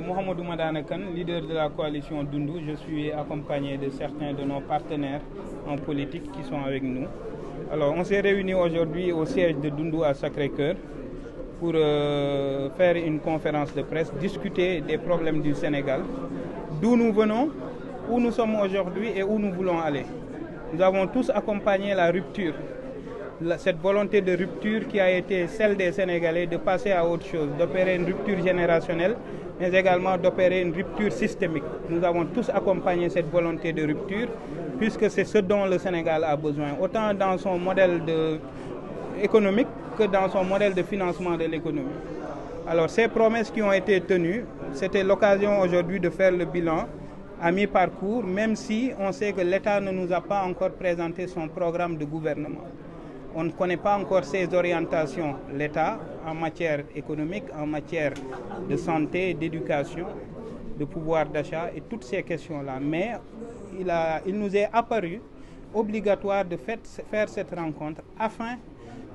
Mohamedou Madana Kane, leader de la coalition Dundu, je suis accompagné de certains de nos partenaires en politique qui sont avec nous. Alors, on s'est réunis aujourd'hui au siège de Dundu à Sacré-Cœur pour faire une conférence de presse, discuter des problèmes du Sénégal, d'où nous venons, où nous sommes aujourd'hui et où nous voulons aller. Nous avons tous accompagné la rupture, cette volonté de rupture qui a été celle des Sénégalais de passer à autre chose, d'opérer une rupture générationnelle, mais également d'opérer une rupture systémique. Nous avons tous accompagné cette volonté de rupture, puisque c'est ce dont le Sénégal a besoin, autant dans son modèle économique que dans son modèle de financement de l'économie. Alors ces promesses qui ont été tenues, c'était l'occasion aujourd'hui de faire le bilan à mi-parcours, même si on sait que l'État ne nous a pas encore présenté son programme de gouvernement. On ne connaît pas encore ses orientations, l'État, en matière économique, en matière de santé, d'éducation, de pouvoir d'achat et toutes ces questions-là. Mais il nous est apparu obligatoire de faire cette rencontre afin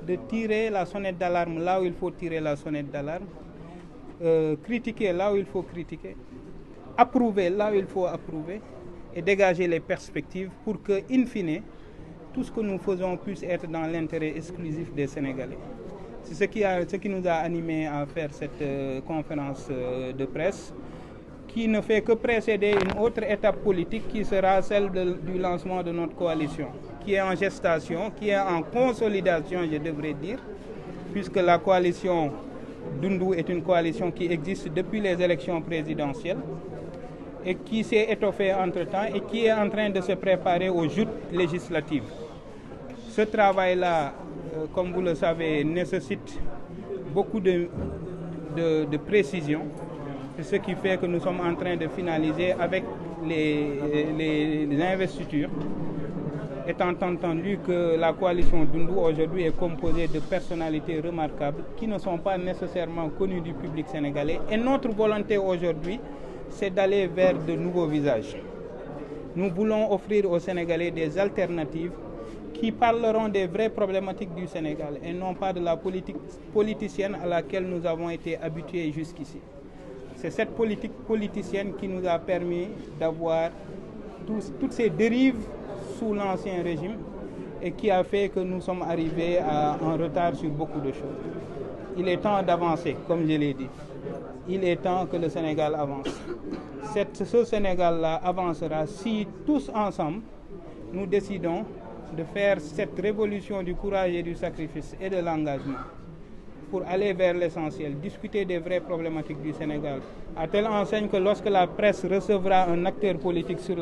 de tirer la sonnette d'alarme là où il faut tirer la sonnette d'alarme, critiquer là où il faut critiquer, approuver là où il faut approuver et dégager les perspectives pour que, in fine, tout ce que nous faisons puisse être dans l'intérêt exclusif des Sénégalais. C'est ce qui nous a animés à faire cette conférence de presse, qui ne fait que précéder une autre étape politique qui sera celle du lancement de notre coalition, qui est en gestation, qui est en consolidation, je devrais dire, puisque la coalition Dundu est une coalition qui existe depuis les élections présidentielles et qui s'est étoffée entre-temps et qui est en train de se préparer aux joutes législatives. Ce travail-là, comme vous le savez, nécessite beaucoup de précision. C'est ce qui fait que nous sommes en train de finaliser avec les investitures, étant entendu que la coalition Dundu aujourd'hui est composée de personnalités remarquables qui ne sont pas nécessairement connues du public sénégalais. Et notre volonté aujourd'hui, c'est d'aller vers de nouveaux visages. Nous voulons offrir aux Sénégalais des alternatives qui parleront des vraies problématiques du Sénégal et non pas de la politique politicienne à laquelle nous avons été habitués jusqu'ici. C'est cette politique politicienne qui nous a permis d'avoir toutes ces dérives sous l'Ancien Régime et qui a fait que nous sommes arrivés en retard sur beaucoup de choses. Il est temps d'avancer, comme je l'ai dit. Il est temps que le Sénégal avance. Ce Sénégal-là avancera si tous ensemble, nous décidons de faire cette révolution du courage et du sacrifice et de l'engagement pour aller vers l'essentiel, discuter des vraies problématiques du Sénégal, à telle enseigne que lorsque la presse recevra un acteur politique sur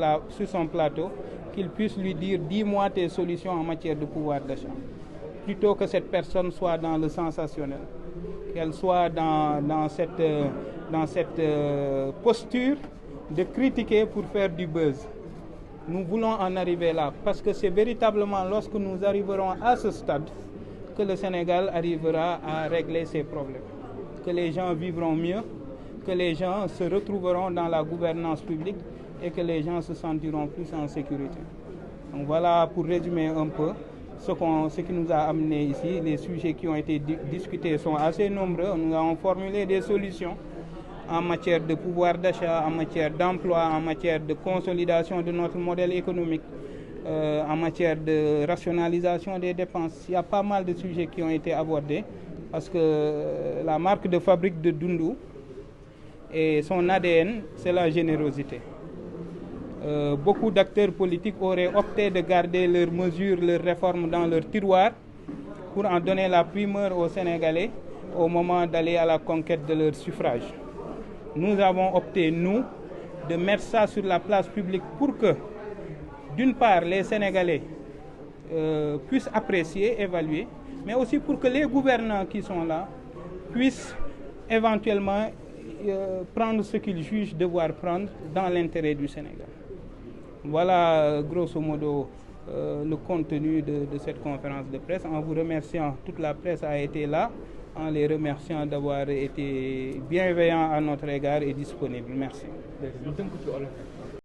son plateau, qu'il puisse lui dire « dis-moi tes solutions en matière de pouvoir d'achat », plutôt que cette personne soit dans le sensationnel, qu'elle soit dans cette posture de critiquer pour faire du buzz. Nous voulons en arriver là, parce que c'est véritablement lorsque nous arriverons à ce stade que le Sénégal arrivera à régler ses problèmes, que les gens vivront mieux, que les gens se retrouveront dans la gouvernance publique et que les gens se sentiront plus en sécurité. Donc voilà, pour résumer un peu, ce qui nous a amené ici. Les sujets qui ont été discutés sont assez nombreux. Nous avons formulé des solutions en matière de pouvoir d'achat, en matière d'emploi, en matière de consolidation de notre modèle économique, en matière de rationalisation des dépenses. Il y a pas mal de sujets qui ont été abordés parce que la marque de fabrique de Dundu et son ADN, c'est la générosité. Beaucoup d'acteurs politiques auraient opté de garder leurs mesures, leurs réformes dans leur tiroir pour en donner la primeur aux Sénégalais au moment d'aller à la conquête de leur suffrage. Nous avons opté, nous, de mettre ça sur la place publique pour que, d'une part, les Sénégalais puissent apprécier, évaluer, mais aussi pour que les gouvernants qui sont là puissent éventuellement prendre ce qu'ils jugent devoir prendre dans l'intérêt du Sénégal. Voilà, grosso modo, le contenu de cette conférence de presse. En vous remerciant, toute la presse a été là, en les remerciant d'avoir été bienveillants à notre égard et disponibles. Merci.